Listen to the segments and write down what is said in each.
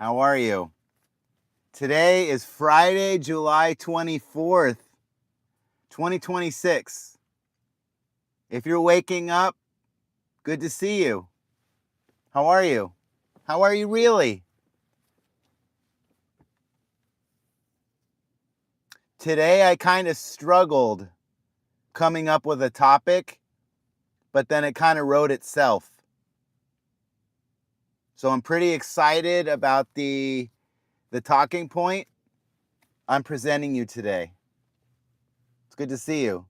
How are you? Today is Friday, July 24th, 2026. If you're waking up, good to see you. How are you? How are you really? Today I kind of struggled coming up with a topic, but then it kind of wrote itself. So I'm pretty excited about the talking point I'm presenting you today. It's good to see you.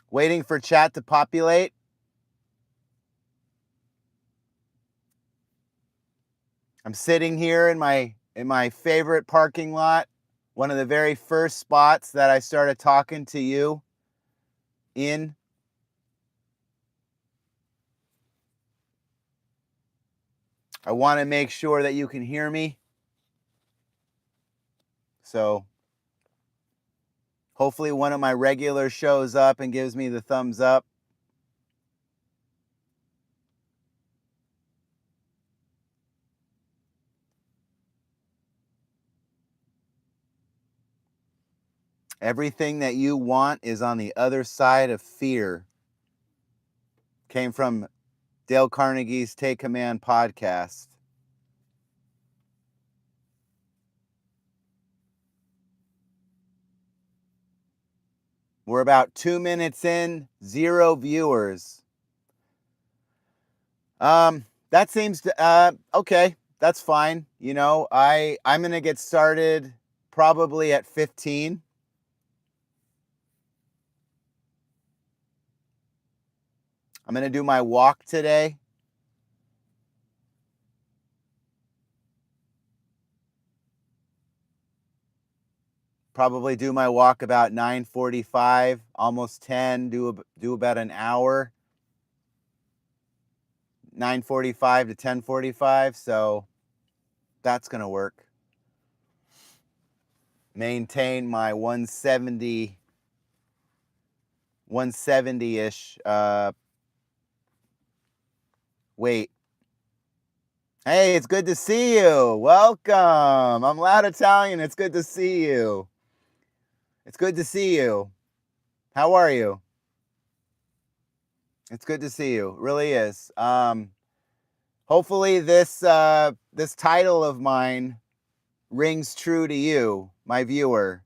Waiting for chat to populate. I'm sitting here in my favorite parking lot, one of the very first spots that I started talking to you in. I want to make sure that you can hear me. So hopefully one of my regulars shows up and gives me the thumbs up. Everything that you want is on the other side of fear. Came from Dale Carnegie's Take Command podcast. We're about 2 minutes in, 0 viewers. That seems to okay, that's fine. You know, I'm gonna get started probably at 15. I'm gonna do my walk today. Probably do my walk about 9:45, almost 10. Do about an hour. 9:45 to 10:45. So that's gonna work. Maintain my 170-ish weight. Hey, it's good to see you. Welcome. I'm Loud Italian. It's good to see you. It's good to see you. How are you? It's good to see you. It really is. Hopefully this title of mine rings true to you, my viewer.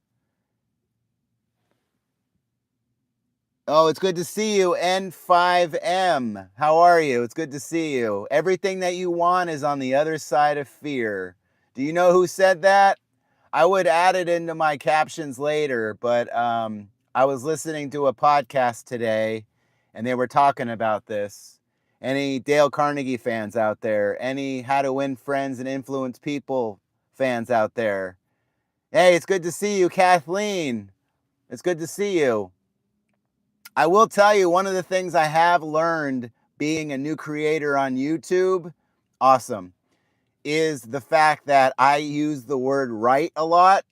Oh, it's good to see you, N5M. How are you? It's good to see you. Everything that you want is on the other side of fear. Do you know who said that? I would add it into my captions later, but I was listening to a podcast today, and they were talking about this. Any Dale Carnegie fans out there? Any How to Win Friends and Influence People fans out there? Hey, it's good to see you, Kathleen. It's good to see you. I will tell you, one of the things I have learned being a new creator on YouTube, awesome, is the fact that I use the word right a lot,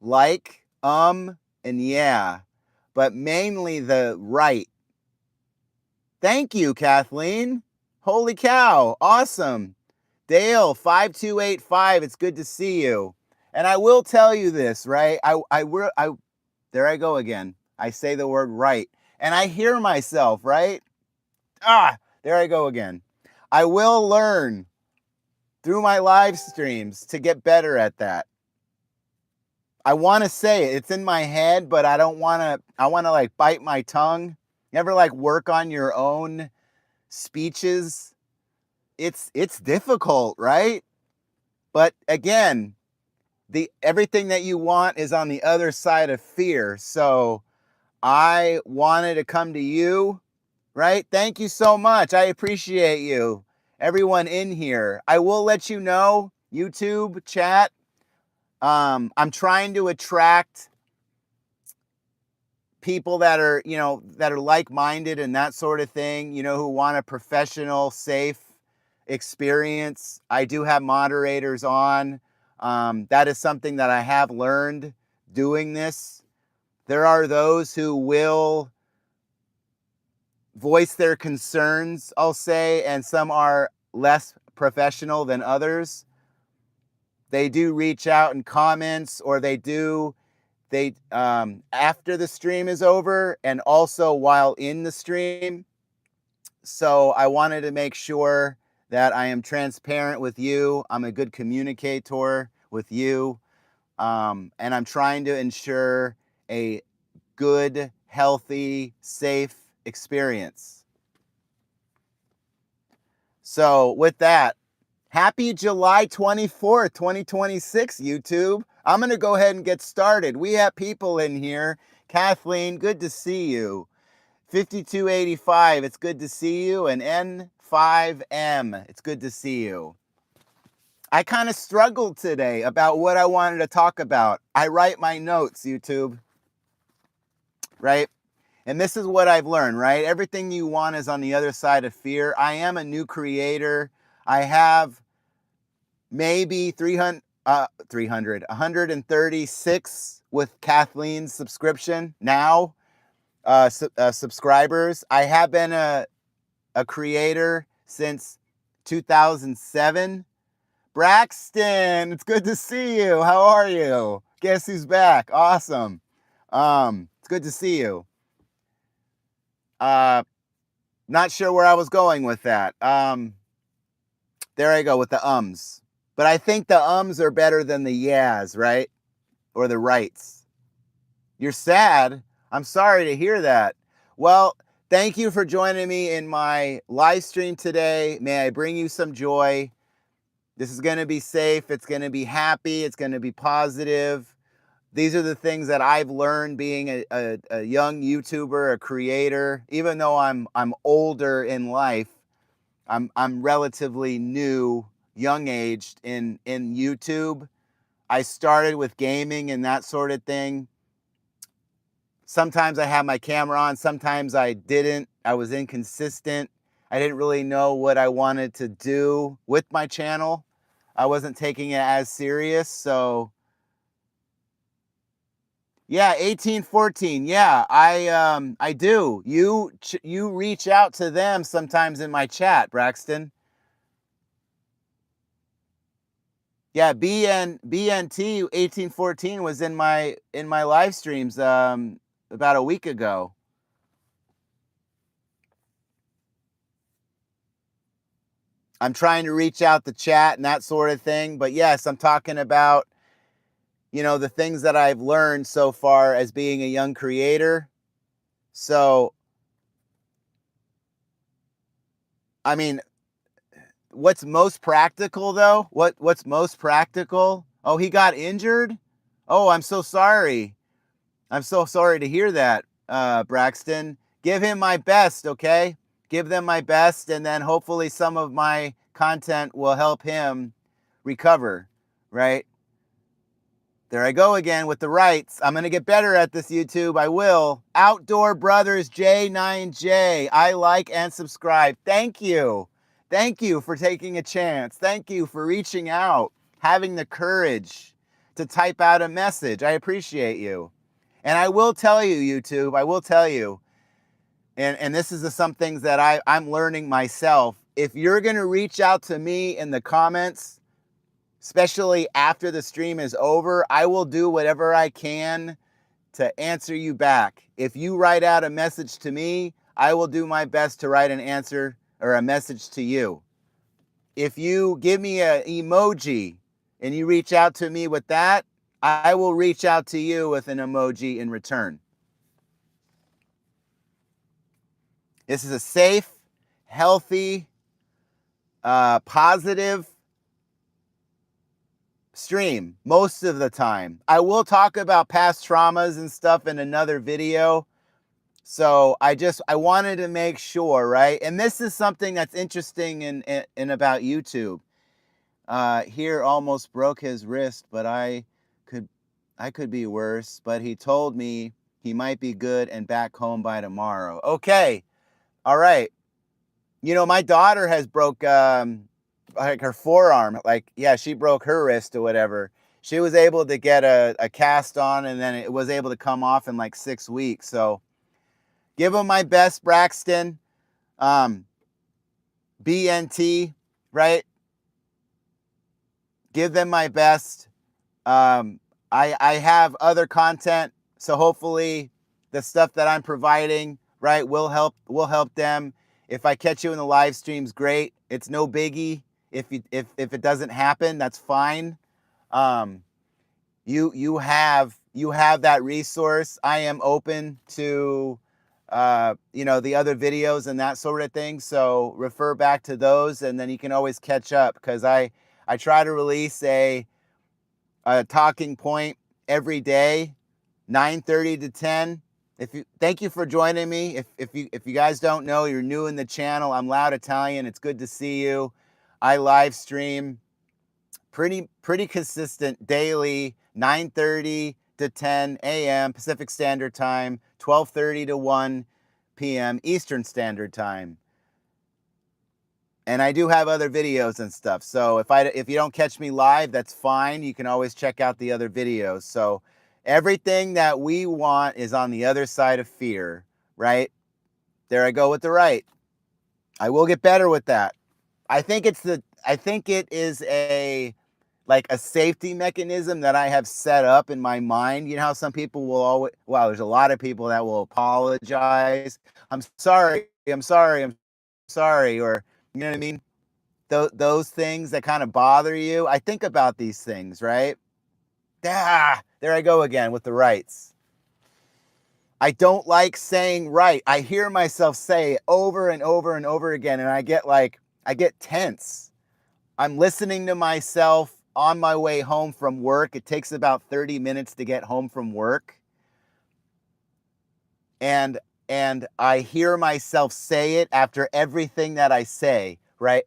like, and yeah, but mainly the right. Thank you, Kathleen. Holy cow, awesome. Dale, 5285, it's good to see you. And I will tell you this, right? There I go again. I say the word right, and I hear myself, right? There I go again. I will learn through my live streams to get better at that. I want to say it. It's in my head, but I don't want to. I want to like bite my tongue. You ever like work on your own speeches? It's difficult, right? But again, everything that you want is on the other side of fear. So I wanted to come to you, right? Thank you so much. I appreciate you. Everyone in here. I will let you know, YouTube chat. I'm trying to attract people that are, that are like-minded and that sort of thing, who want a professional, safe experience. I do have moderators on. That is something that I have learned doing this. There are those who will voice their concerns, I'll say, and some are less professional than others, they do reach out in comments, or they after the stream is over and also while in the stream. So I wanted to make sure that I am transparent with you. I'm a good communicator with you. And I'm trying to ensure a good, healthy, safe experience. So with that, happy July 24th, 2026, YouTube. I'm going to go ahead and get started. We have people in here. Kathleen, good to see you. 5285, it's good to see you. And N5M, it's good to see you. I kind of struggled today about what I wanted to talk about. I write my notes, YouTube, right? And this is what I've learned, right? Everything you want is on the other side of fear. I am a new creator. I have maybe 136 with Kathleen's subscription now, subscribers. I have been a creator since 2007. Braxton, it's good to see you. How are you? Guess who's back? Awesome. It's good to see you. Not sure where I was going with that. There I go with the ums. But I think the ums are better than the yeahs, right? Or the rights. You're sad? I'm sorry to hear that. Well, thank you for joining me in my live stream today. May I bring you some joy. This is going to be safe. It's going to be happy. It's going to be positive. These are the things that I've learned being a young YouTuber, a creator. Even though I'm older in life, I'm relatively new, young aged in YouTube. I started with gaming and that sort of thing. Sometimes I had my camera on, sometimes I didn't. I was inconsistent. I didn't really know what I wanted to do with my channel. I wasn't taking it as serious, so yeah, 1814. Yeah, I do. You reach out to them sometimes in my chat, Braxton. Yeah, BNT 1814 was in my live streams about a week ago. I'm trying to reach out the chat and that sort of thing, but yes, I'm talking about, you know, the things that I've learned so far as being a young creator. So, I mean, what's most practical though? What's most practical? Oh, he got injured? Oh, I'm so sorry. I'm so sorry to hear that, Braxton. Give him my best, okay? Give them my best, and then hopefully some of my content will help him recover, right? There I go again with the rights. I'm going to get better at this, YouTube. I will. Outdoor Brothers J9J. I like and subscribe. Thank you. Thank you for taking a chance. Thank you for reaching out, having the courage to type out a message. I appreciate you. And I will tell you, YouTube, I will tell you, and this is some things that I'm learning myself. If you're going to reach out to me in the comments, especially after the stream is over, I will do whatever I can to answer you back. If you write out a message to me, I will do my best to write an answer or a message to you. If you give me an emoji and you reach out to me with that, I will reach out to you with an emoji in return. This is a safe, healthy, positive stream most of the time. I will talk about past traumas and stuff in another video. So I wanted to make sure, right? And this is something that's interesting in about YouTube. Here almost broke his wrist, but I could be worse. But he told me he might be good and back home by tomorrow. Okay, all right. You know, my daughter has broke like her forearm. Like, yeah, she broke her wrist or whatever. She was able to get a cast on, and then it was able to come off in like 6 weeks. So give him my best, Braxton. BNT. right? Give them my best. I have other content, so hopefully the stuff that I'm providing, right, will help them. If I catch you in the live streams, great. It's no biggie. If it doesn't happen, that's fine. Um, you have that resource. I am open to the other videos and that sort of thing. So refer back to those, and then you can always catch up, because I try to release a talking point every day, 9:30 to 10. Thank you for joining me. If you guys don't know, you're new in the channel, I'm Loud Italian. It's good to see you. I live stream pretty consistent daily, 9:30 to 10 a.m. Pacific Standard Time, 12:30 to 1 p.m. Eastern Standard Time. And I do have other videos and stuff. So if you don't catch me live, that's fine. You can always check out the other videos. So everything that we want is on the other side of fear, right? There I go with the right. I will get better with that. I think it is a safety mechanism that I have set up in my mind. You know how some people will always, well, there's a lot of people that will apologize. I'm sorry, or, you know what I mean? Those things that kind of bother you. I think about these things, right? There I go again with the rights. I don't like saying right. I hear myself say it over and over and over again, and I get tense. I'm listening to myself on my way home from work. It takes about 30 minutes to get home from work. And I hear myself say it after everything that I say, right?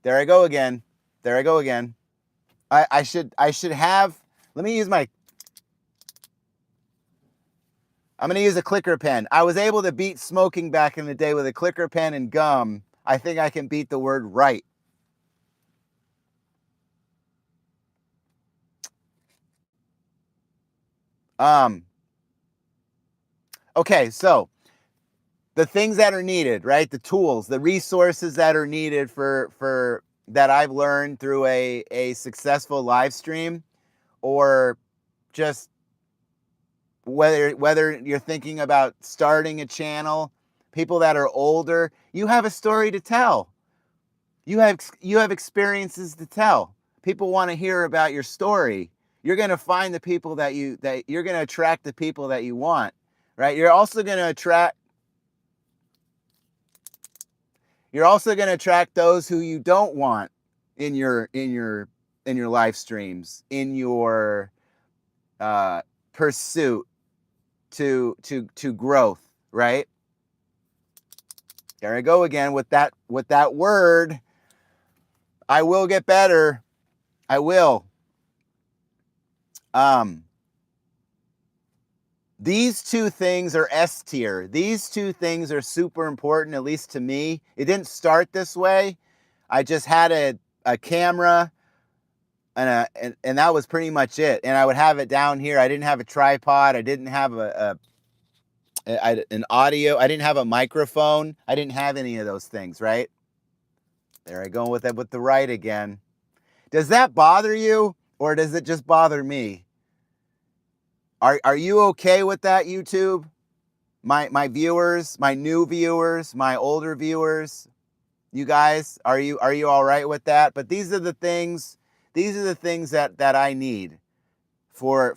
There I go again. I should have, let me use I'm going to use a clicker pen. I was able to beat smoking back in the day with a clicker pen and gum. I think I can beat the word right. Okay, so the things that are needed, right? The tools, the resources that are needed for that I've learned through a successful live stream, or just whether you're thinking about starting a channel, people that are older, you have a story to tell. You have experiences to tell. People want to hear about your story. You're going to find the people that you're going to attract the people that you want, right? You're also going to attract those who you don't want in your live streams, in your pursuit to growth, right? There I go again with that word. I will get better. I will. These two things are S tier. These two things are super important, at least to me. It didn't start this way. I just had a camera, and that was pretty much it. And I would have it down here. I didn't have a tripod. I didn't have an audio. I didn't have a microphone. I didn't have any of those things, right? There I go with the right again. Does that bother you, or does it just bother me? Are you okay with that, YouTube? My viewers, my new viewers, my older viewers, you guys, are you all right with that? But these are the things that I need for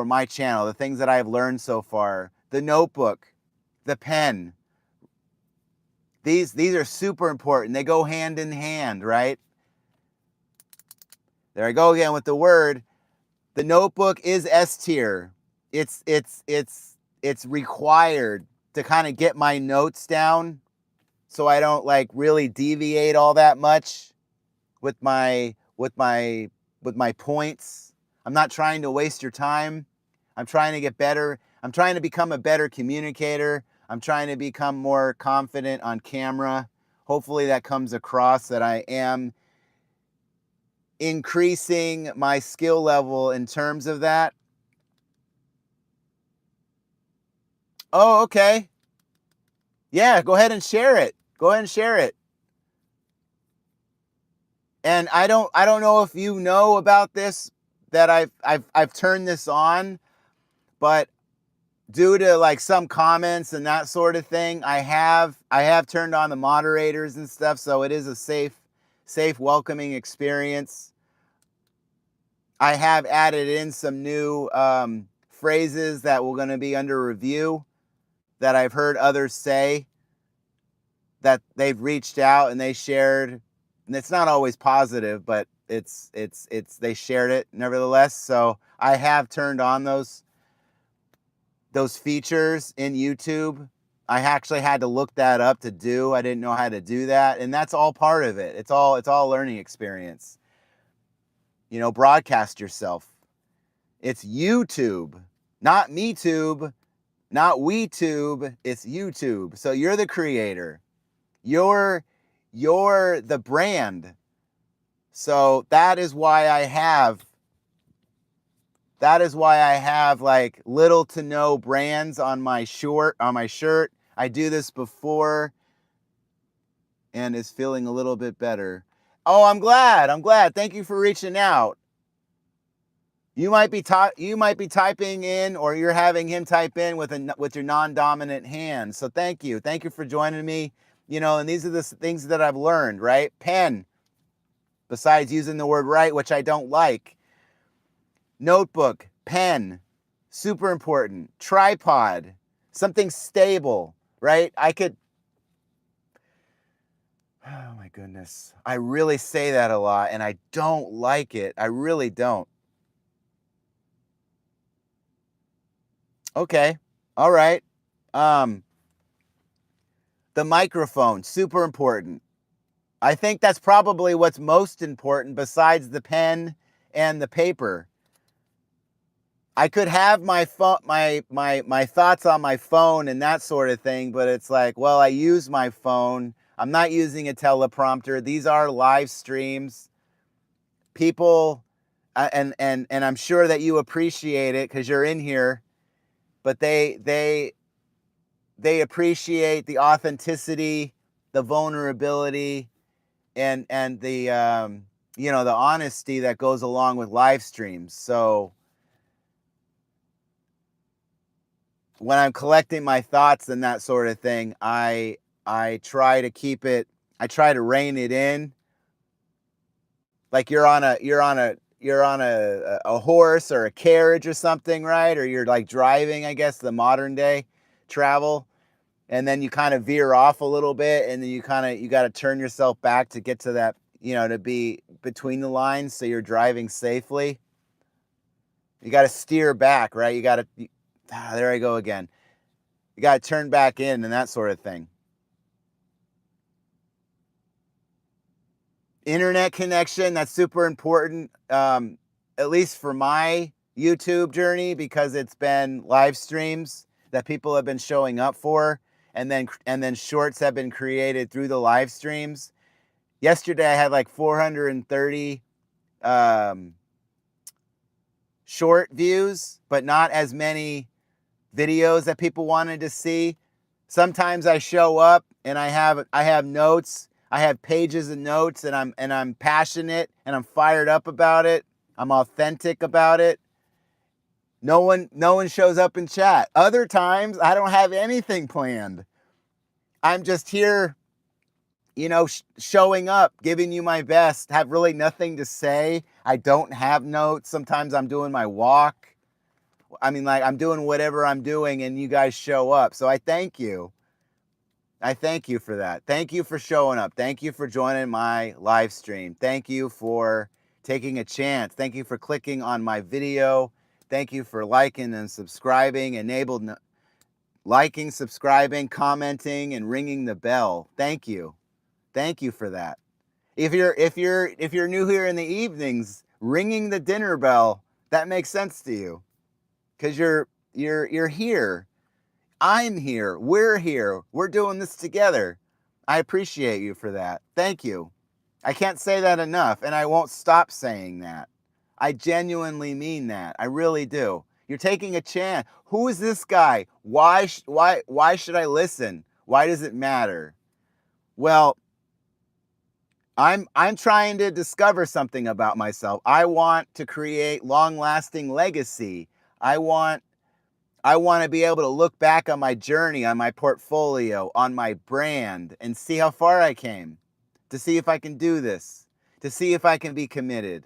my channel, the things that I've learned so far. The notebook, the pen. These are super important. They go hand in hand, right? There I go again with the word. The notebook is S tier. It's required to kind of get my notes down, so I don't really deviate all that much with my points. I'm not trying to waste your time. I'm trying to get better. I'm trying to become a better communicator. I'm trying to become more confident on camera. Hopefully that comes across, that I am increasing my skill level in terms of that. Oh, okay. Yeah, go ahead and share it. And I don't know if you know about this, that I've turned this on, but due to like some comments and that sort of thing, I have turned on the moderators and stuff, so it is a safe welcoming experience. I have added in some new phrases that were going to be under review that I've heard others say, that they've reached out and they shared, and it's not always positive, but it's they shared it nevertheless. So I have turned on those features in YouTube. I actually had to look that up to do. I didn't know how to do that, and that's all part of it. It's all a learning experience. Broadcast yourself. It's YouTube, not MeTube, not WeTube. It's YouTube. So you're the creator. You're the brand. So that is why I have like little to no brands on my shirt. I do this before, and is feeling a little bit better. Oh, I'm glad. Thank you for reaching out. You might be typing in, or you're having him type in with your non-dominant hand. So thank you for joining me. And these are the things that I've learned, right? Pen, besides using the word right, which I don't like. Notebook, pen, super important. Tripod, something stable, right? Oh my goodness. I really say that a lot, and I don't like it. I really don't. Okay. All right. The microphone, super important. I think that's probably what's most important besides the pen and the paper. I could have my thoughts on my phone and that sort of thing, but it's like, well, I use my phone. I'm not using a teleprompter. These are live streams. People, and I'm sure that you appreciate it because you're in here, but they appreciate the authenticity, the vulnerability, and the the honesty that goes along with live streams. So when I'm collecting my thoughts and that sort of thing, I try to keep it. I try to rein it in. Like you're on a horse or a carriage or something, right? Or you're like driving, I guess, the modern day travel, and then you kind of veer off a little bit, and then you got to turn yourself back to get to that, to be between the lines, so you're driving safely. You got to steer back, right? There I go again. You got to turn back in and that sort of thing. Internet connection, that's super important, at least for my YouTube journey, because it's been live streams that people have been showing up for, and then shorts have been created through the live streams. Yesterday I had like 430 short views, but not as many videos that people wanted to see. Sometimes I show up and I have notes. I have pages of notes, and I'm passionate, and I'm fired up about it. I'm authentic about it. No one shows up in chat. Other times I don't have anything planned. I'm just here, showing up, giving you my best, have really nothing to say. I don't have notes. Sometimes I'm doing my walk. I mean, like, I'm doing whatever I'm doing, and you guys show up. So I thank you. I thank you for that. Thank you for showing up. Thank you for joining my live stream. Thank you for taking a chance. Thank you for clicking on my video. Thank you for liking and subscribing, liking, subscribing, commenting, and ringing the bell. Thank you. Thank you for that. If you're new here in the evenings, ringing the dinner bell, that makes sense to you, because you're here. I'm here. We're here. We're doing this together. I appreciate you for that. Thank you. I can't say that enough, and I won't stop saying that. I genuinely mean that. I really do. You're taking a chance. Who is this guy? Why should I listen? Why does it matter? Well, I'm trying to discover something about myself. I want to create long-lasting legacy. I want I want to be able to look back on my journey, on my portfolio, on my brand, and see how far I came, to see if I can do this, to see if I can be committed,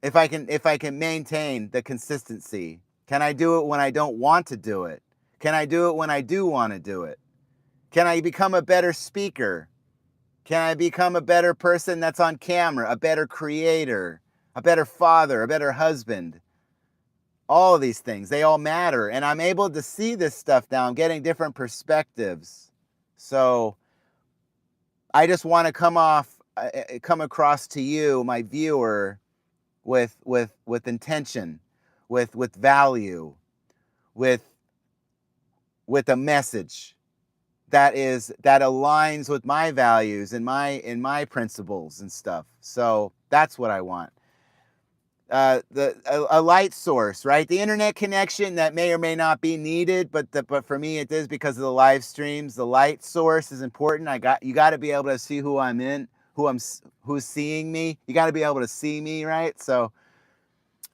if I can maintain the consistency. Can I do it when I don't want to do it? Can I do it when I do want to do it? Can I become a better speaker? Can I become a better person that's on camera, a better creator, a better father, a better husband? All of these things, they all matter. And I'm able to see this stuff now. I'm getting different perspectives. So I just want to come across to you, my viewer, with intention, with value, with a message that aligns with my values and my principles and stuff. So that's what I want. A light source, right? The internet connection that may or may not be needed, but for me it is because of the live streams. The light source is important. You got to be able to see who I'm in, who's seeing me. You got to be able to see me, right? So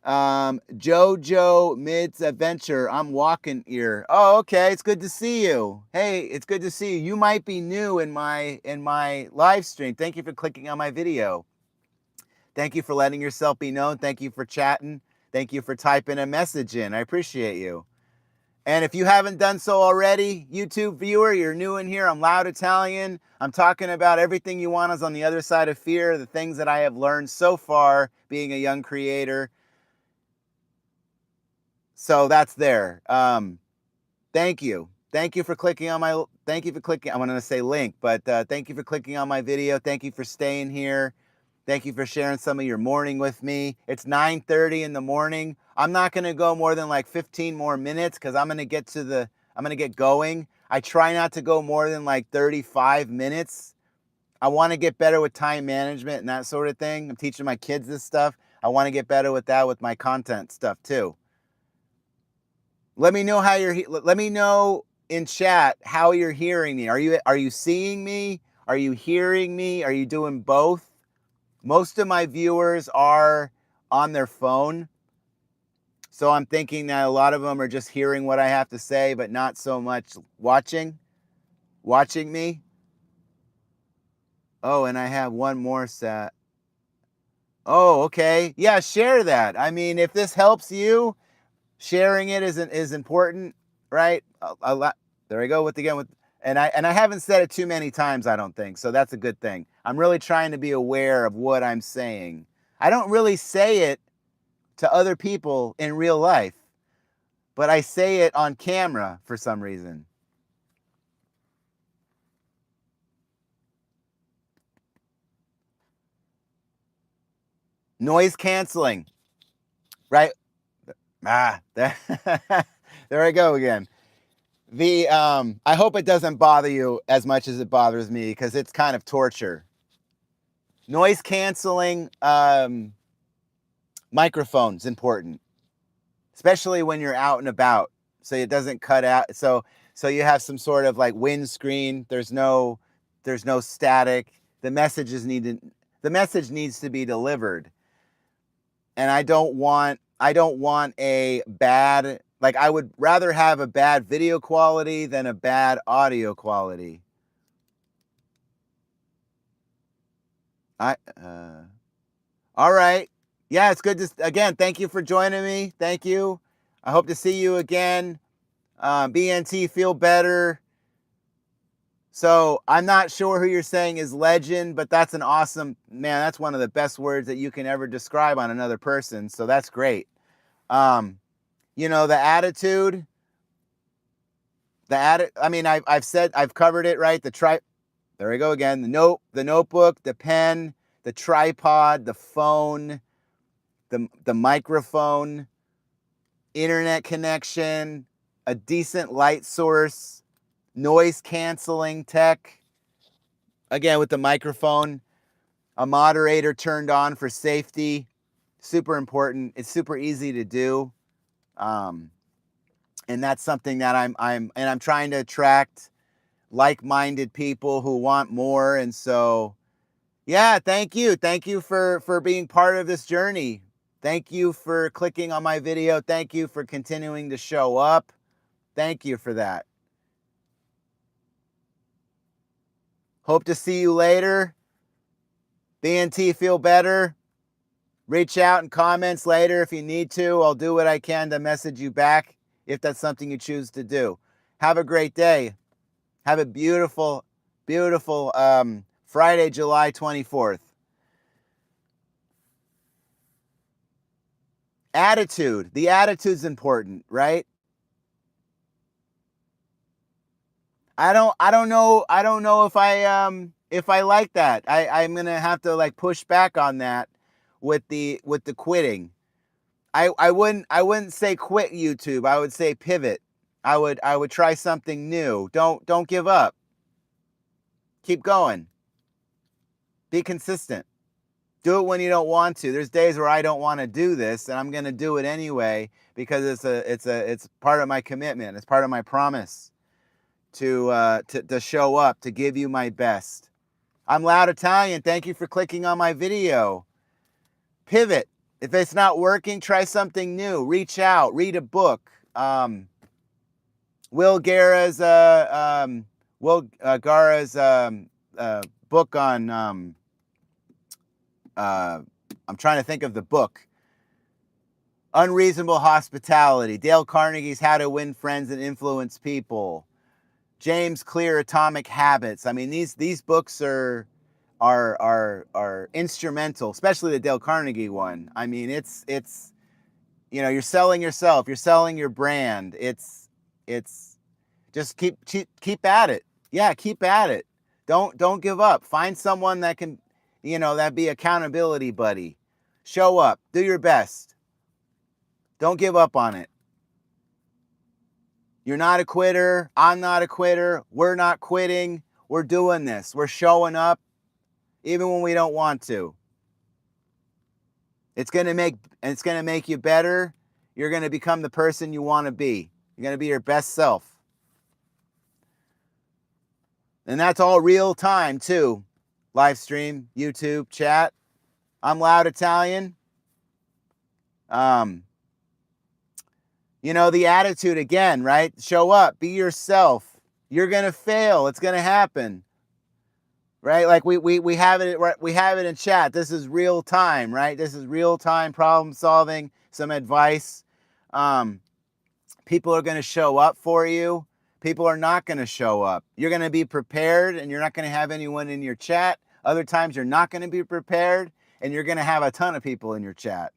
Jojo Mid's Adventure, I'm walking here. Oh, okay, it's good to see you. Hey, it's good to see you. You might be new in my live stream. Thank you for clicking on my video. Thank you for letting yourself be known. Thank you for chatting. Thank you for typing a message in. I appreciate you. And if you haven't done so already, YouTube viewer, you're new in here. I'm Loud Italian. I'm talking about everything you want is on the other side of fear, the things that I have learned so far being a young creator. So that's there. Thank you. Thank you for clicking on my, thank you for clicking, I'm going to say link, but thank you for clicking on my video. Thank you for staying here. Thank you for sharing some of your morning with me. It's 9:30 in the morning. I'm not going to go more than like 15 more minutes because I'm going to get going. I try not to go more than like 35 minutes. I want to get better with time management and that sort of thing. I'm teaching my kids this stuff. I want to get better with that with my content stuff too. Let me know let me know in chat how you're hearing me. Are you seeing me? Are you hearing me? Are you doing both? Most of my viewers are on their phone. So I'm thinking that a lot of them are just hearing what I have to say, but not so much watching me. Oh, and I have one more set. Oh, okay. Yeah, share that. I mean, if this helps you, sharing it is important, right? A lot. There I go with and I haven't said it too many times, I don't think. So that's a good thing. I'm really trying to be aware of what I'm saying. I don't really say it to other people in real life, but I say it on camera for some reason. Noise canceling, right? There, there I go again. I hope it doesn't bother you as much as it bothers me because it's kind of torture. Noise canceling microphone's important, especially when you're out and about, so it doesn't cut out. So you have some sort of like windscreen. There's no static. The message needs to be delivered, and I don't want a bad, like, I would rather have a bad video quality than a bad audio quality. All right. Yeah, it's good to, again, thank you for joining me. Thank you. I hope to see you again. BNT, feel better. So I'm not sure who you're saying is legend, but that's an awesome, man, that's one of the best words that you can ever describe on another person. So that's great. The attitude, I mean, I've covered it, right? There we go again. The notebook, the pen, the tripod, the phone, the microphone, internet connection, a decent light source, noise canceling tech, again with the microphone, a moderator turned on for safety, super important. It's super easy to do, and that's something that I'm trying to attract like-minded people who want more, and so Yeah, thank you. Thank you for being part of this journey. Thank you for clicking on my video. Thank you for continuing to show up. Thank you for that. Hope to see you later. BNT, feel better. Reach out in comments later if you need to. I'll do what I can to message you back if that's something you choose to do. Have a great day. Have a beautiful, beautiful Friday, July 24th. Attitude. The attitude's important, right? I don't know if I like that. I'm gonna have to like push back on that with the quitting. I wouldn't say quit YouTube. I would say pivot. I would try something new. Don't give up. Keep going. Be consistent. Do it when you don't want to. There's days where I don't want to do this, and I'm going to do it anyway because it's part of my commitment. It's part of my promise to show up, to give you my best. I'm Loud Italian. Thank you for clicking on my video. Pivot. If it's not working, try something new. Reach out. Read a book. Will Guerra's book on I'm trying to think of the book. Unreasonable Hospitality. Dale Carnegie's How to Win Friends and Influence People. James Clear, Atomic Habits. I mean, these books are instrumental, especially the Dale Carnegie one. I mean, it's you're selling yourself, you're selling your brand. It's just keep at it. Yeah, keep at it. Don't give up. Find someone that can, that be accountability buddy. Show up. Do your best. Don't give up on it. You're not a quitter. I'm not a quitter. We're not quitting. We're doing this. We're showing up even when we don't want to. It's going to make you better. You're going to become the person you want to be. You're going to be your best self. And that's all real time too. Live stream, YouTube, chat. I'm Loud Italian. The attitude again, right? Show up, be yourself. You're going to fail. It's going to happen. Right? Like we have it in chat. This is real time, right? This is real time problem solving, some advice. People are going to show up for you. People are not going to show up. You're going to be prepared and you're not going to have anyone in your chat. Other times you're not going to be prepared and you're going to have a ton of people in your chat.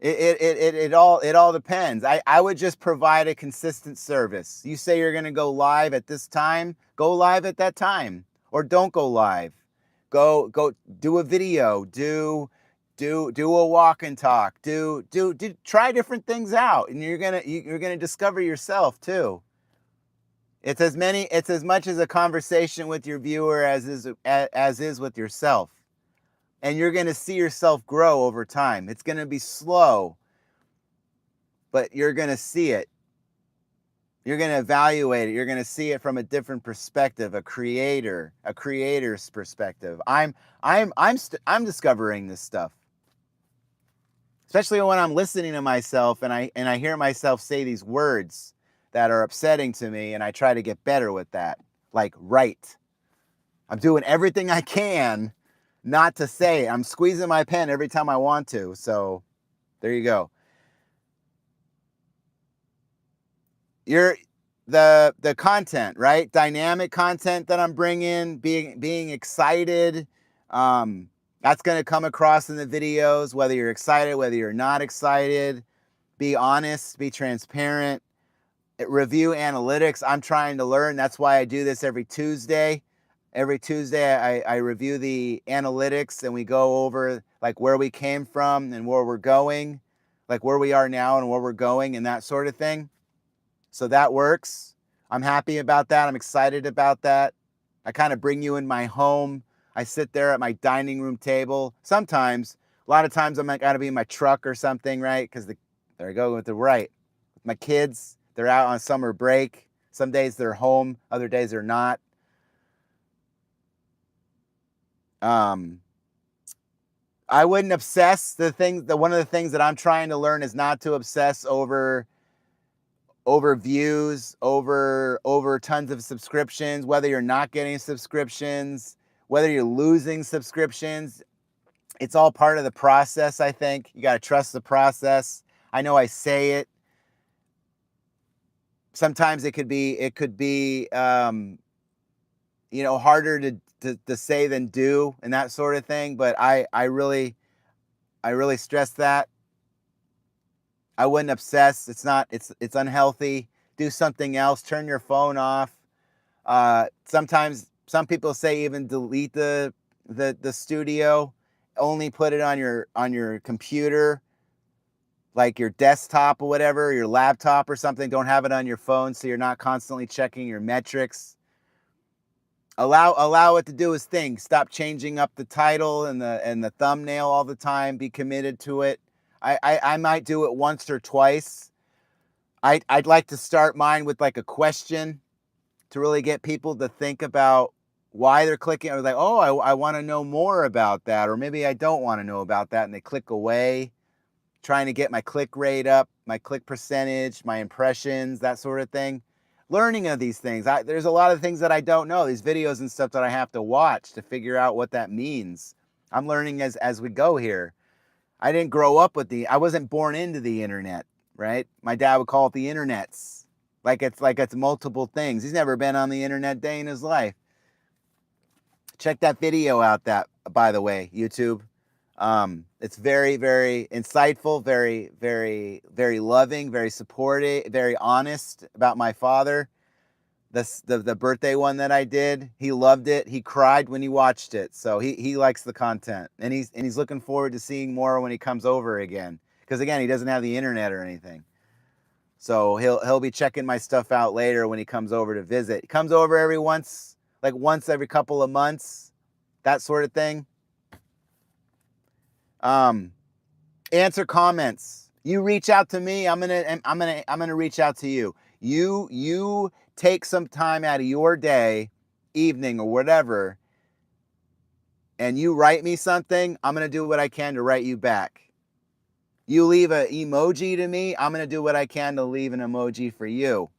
It all depends. I would just provide a consistent service. You say you're going to go live at this time, go live at that time, or don't go live. Go do a video, do a walk and talk, try different things out, and you're gonna discover yourself too. It's as much as a conversation with your viewer as is with yourself. And you're going to see yourself grow over time. It's going to be slow, but you're going to see it. You're going to evaluate it. You're going to see it from a different perspective, a creator's perspective. I'm discovering this stuff, especially when I'm listening to myself and I hear myself say these words that are upsetting to me, and I try to get better with that. Like, right. I'm doing everything I can not to say it. I'm squeezing my pen every time I want to. So there you go. You're the content, right? Dynamic content that I'm bringing, being excited. That's going to come across in the videos, whether you're excited, whether you're not excited. Be honest, be transparent. Review analytics. I'm trying to learn. That's why I do this every Tuesday. Every Tuesday, I review the analytics and we go over like where we came from and where we're going, like where we are now and where we're going and that sort of thing. So that works. I'm happy about that. I'm excited about that. I kind of bring you in my home. I sit there at my dining room table. Sometimes, a lot of times I'm like, gotta be in my truck or something, right? Because there I go with the right. My kids, they're out on summer break. Some days they're home, other days they're not. I wouldn't obsess. One of the things that I'm trying to learn is not to obsess over views, over tons of subscriptions, whether you're not getting subscriptions, whether you're losing subscriptions. It's all part of the process, I think. You got to trust the process. I know I say it. Sometimes it could be harder to say than do and that sort of thing, but I really stress that. I wouldn't obsess. It's unhealthy. Do something else. Turn your phone off. Sometimes some people say even delete the studio. Only put it on your computer, like your desktop or whatever, your laptop or something. Don't have it on your phone so you're not constantly checking your metrics. Allow it to do its thing. Stop changing up the title and the thumbnail all the time. Be committed to it. I might do it once or twice. I'd like to start mine with like a question to really get people to think about why they're clicking. Or like, oh, I want to know more about that. Or maybe I don't want to know about that. And they click away, trying to get my click rate up, my click percentage, my impressions, that sort of thing. Learning of these things. There's a lot of things that I don't know. These videos and stuff that I have to watch to figure out what that means. I'm learning as we go here. I didn't grow up with I wasn't born into the internet, right? My dad would call it the internets. Like it's multiple things. He's never been on the internet day in his life. Check that video out, by the way, YouTube. It's very, very insightful, very, very, very loving, very supportive, very honest about my father. The birthday one that I did, he loved it. He cried when he watched it. So he likes the content, and he's looking forward to seeing more when he comes over again. Because again, he doesn't have the internet or anything. So he'll be checking my stuff out later when he comes over to visit. He comes over once every couple of months, that sort of thing. Answer comments. You reach out to me, I'm gonna reach out to you. You take some time out of your day, evening or whatever, and you write me something, I'm gonna do what I can to write you back. You leave an emoji to me, I'm gonna do what I can to leave an emoji for you.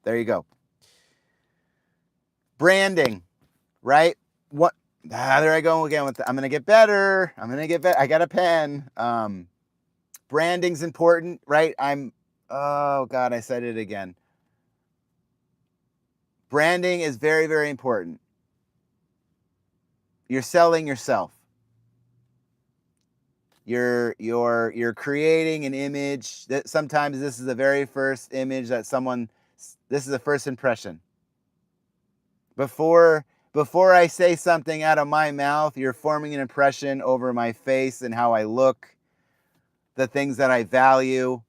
There you go. Branding, right? There I go again with I'm gonna get better. I got a pen. Branding's important, right? Oh God, I said it again. Branding is very, very important. You're selling yourself. You're creating an image that sometimes this is the very first image that this is the first impression. Before I say something out of my mouth, you're forming an impression over my face and how I look, the things that I value,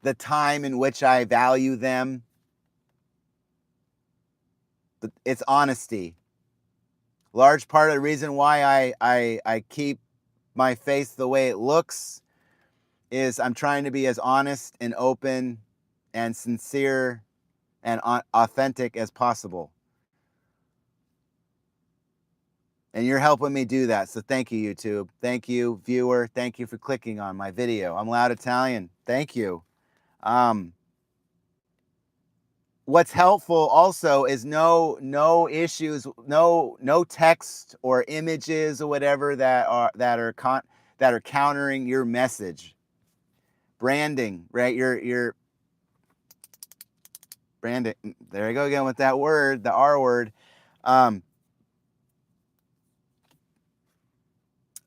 the time in which I value them. It's honesty. Large part of the reason why I keep my face the way it looks is I'm trying to be as honest and open and sincere and authentic as possible. And you're helping me do that. So thank you, YouTube. Thank you, viewer. Thank you for clicking on my video. I'm Loud Italian. Thank you. What's helpful also is no issues, no text or images or whatever that are countering your message. Branding, right? Your branding. There I go again with that word, the R word.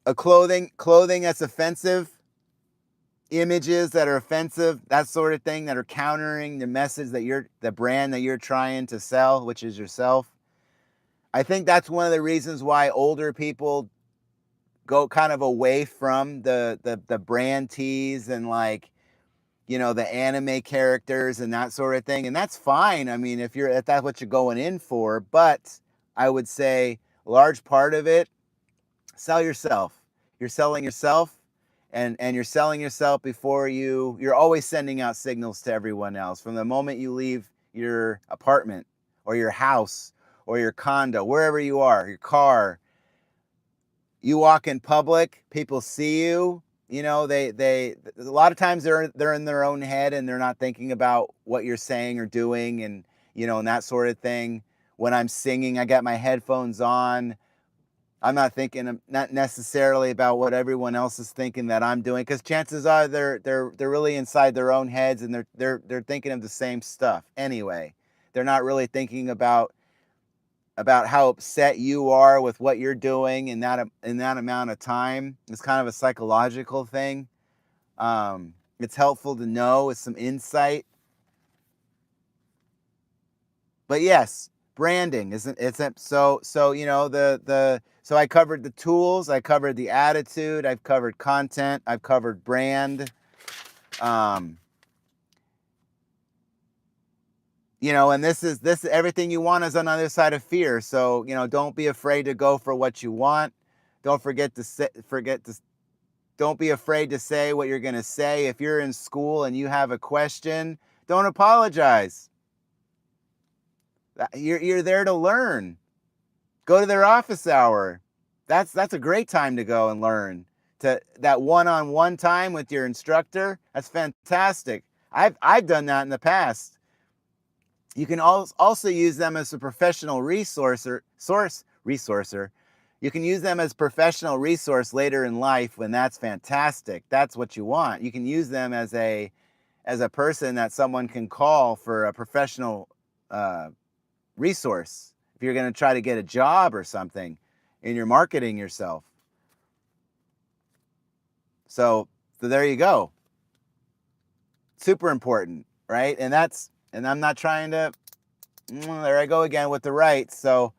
A clothing that's offensive, images that are offensive, that sort of thing, that are countering the message the brand that you're trying to sell, which is yourself. I think that's one of the reasons why older people go kind of away from the brand tees and the anime characters and that sort of thing. And that's fine. I mean, if that's what you're going in for, but I would say a large part of it, sell yourself. You're selling yourself, and you're selling yourself before you're always sending out signals to everyone else. From the moment you leave your apartment or your house or your condo, wherever you are, your car. You walk in public, people see you. You know, they a lot of times they're in their own head and they're not thinking about what you're saying or doing, and and that sort of thing. When I'm singing, I got my headphones on. I'm not thinking, not necessarily about what everyone else is thinking that I'm doing, because chances are they're really inside their own heads, and they're thinking of the same stuff anyway. They're not really thinking about how upset you are with what you're doing in that amount of time. It's kind of a psychological thing. It's helpful to know with some insight. But yes, branding isn't so so I covered the tools, I covered the attitude, I've covered content, I've covered brand. Um, and this everything you want is on the other side of fear. So, don't be afraid to go for what you want. Don't don't be afraid to say what you're going to say. If you're in school and you have a question, don't apologize. You're there to learn. Go to their office hour. That's a great time to go and learn. To that one-on-one time with your instructor, that's fantastic. I've done that in the past. You can also use them as a professional resourcer. You can use them as professional resource later in life when that's fantastic. That's what you want. You can use them as a person that someone can call for a professional resource if you're going to try to get a job or something and you're marketing yourself. So there you go. Super important, right? And I'm not trying to, there I go again with the rights. So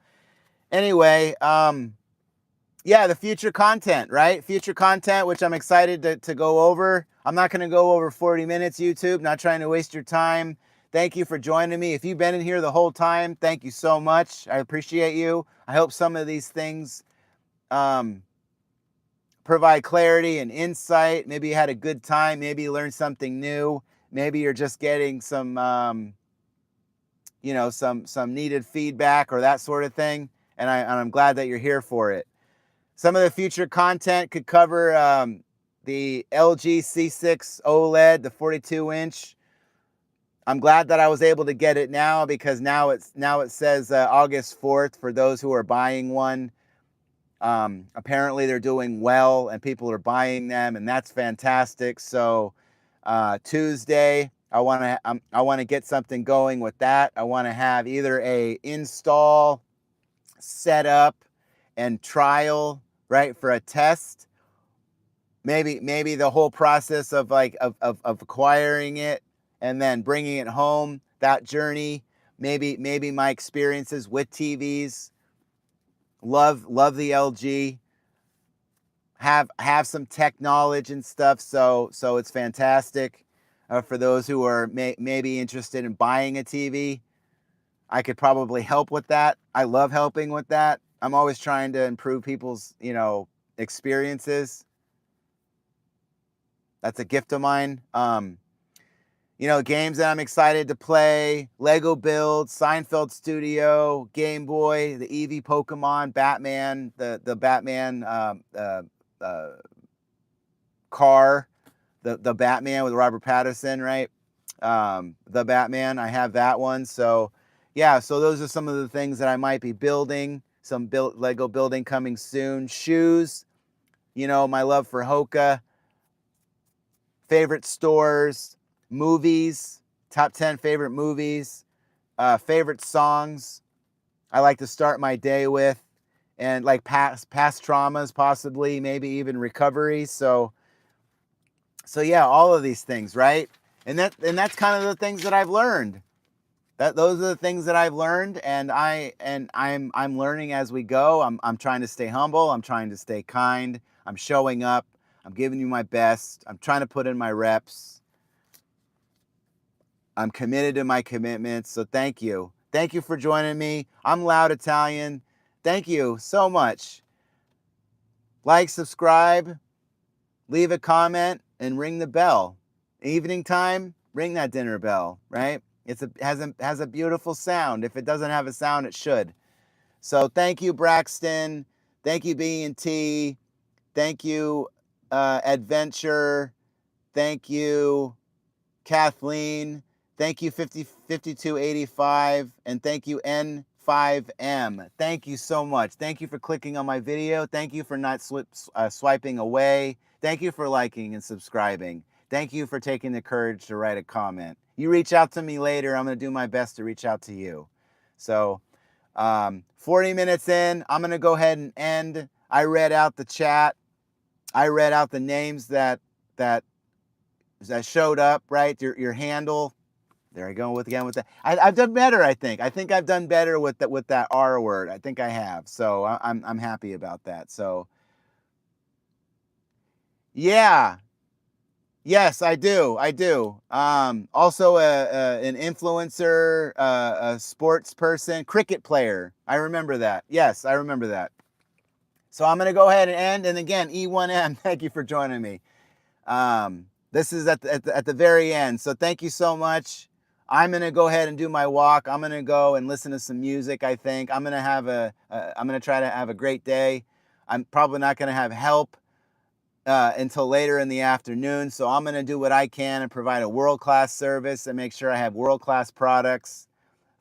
anyway, yeah, the future content, right? Future content, which I'm excited to go over. I'm not going to go over 40 minutes, YouTube, not trying to waste your time. Thank you for joining me. If you've been in here the whole time, thank you so much. I appreciate you. I hope some of these things provide clarity and insight. Maybe you had a good time. Maybe you learned something new. Maybe you're just getting some needed feedback or that sort of thing. And I'm glad that you're here for it. Some of the future content could cover the LG C6 OLED, the 42-inch. I'm glad that I was able to get it now, because now it says August 4th for those who are buying one. Apparently they're doing well and people are buying them, and that's fantastic. So Tuesday, I want to get something going with that. I want to have either a install, setup, and trial, right, for a test. Maybe the whole process of acquiring it and then bringing it home, that journey. Maybe my experiences with TVs. Love the LG. Have some tech knowledge and stuff, so it's fantastic for those who are maybe interested in buying a TV. I could probably help with that. I love helping with that. I'm always trying to improve people's experiences. That's a gift of mine. Games that I'm excited to play: Lego Build, Seinfeld Studio, Game Boy, the Eevee Pokemon, Batman, the Batman car, the Batman with Robert Pattinson, right? The Batman, I have that one. So yeah, so those are some of the things that I might be building. Some Lego building coming soon. Shoes, my love for Hoka. Favorite stores, movies, top 10 favorite movies, favorite songs I like to start my day with, and like past traumas, possibly, maybe even recovery. So yeah, all of these things, right? And that's kind of the things that I've learned. Those are the things that I've learned, and I'm learning as we go. I'm trying to stay humble. I'm trying to stay kind. I'm showing up. I'm giving you my best. I'm trying to put in my reps. I'm committed to my commitments. So thank you. Thank you for joining me. I'm Loud Italian. Thank you so much. Like, subscribe, leave a comment, and ring the bell. Evening time, ring that dinner bell, right? Has a beautiful sound. If it doesn't have a sound, it should. So thank you, Braxton. Thank you, B&T. Thank you, Adventure. Thank you, Kathleen. Thank you, 5285. And thank you, N5M. Thank you so much. Thank you for clicking on my video. Thank you for not swiping away. Thank you for liking and subscribing. Thank you for taking the courage to write a comment. You reach out to me later. I'm going to do my best to reach out to you. So 40 minutes in, I'm going to go ahead and end. I read out the chat. I read out the names that showed up, right? Your handle. There I go with that. I've done better, I think. I think I've done better with that R word. I think I have. So I'm happy about that. So yeah. Yes, I do. I do. Also an influencer, a sports person, cricket player. I remember that. Yes, I remember that. So I'm going to go ahead and end. And again, E1M, thank you for joining me. This is at the very end. So thank you so much. I'm going to go ahead and do my walk. I'm going to go and listen to some music, I think. I'm going to try to have a great day. I'm probably not going to have help until later in the afternoon. So I'm going to do what I can and provide a world-class service and make sure I have world-class products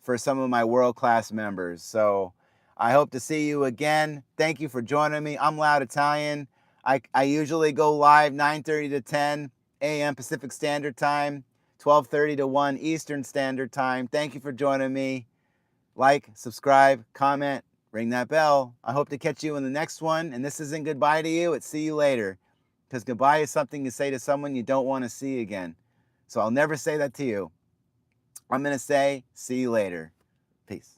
for some of my world-class members. So I hope to see you again. Thank you for joining me. I'm Loud Italian. I usually go live 9:30 to 10 a.m. Pacific Standard Time, 12:30 to 1 Eastern Standard Time. Thank you for joining me. Like, subscribe, comment, ring that bell. I hope to catch you in the next one. And this isn't goodbye to you, it's see you later. Because goodbye is something you say to someone you don't want to see again. So I'll never say that to you. I'm going to say, see you later. Peace.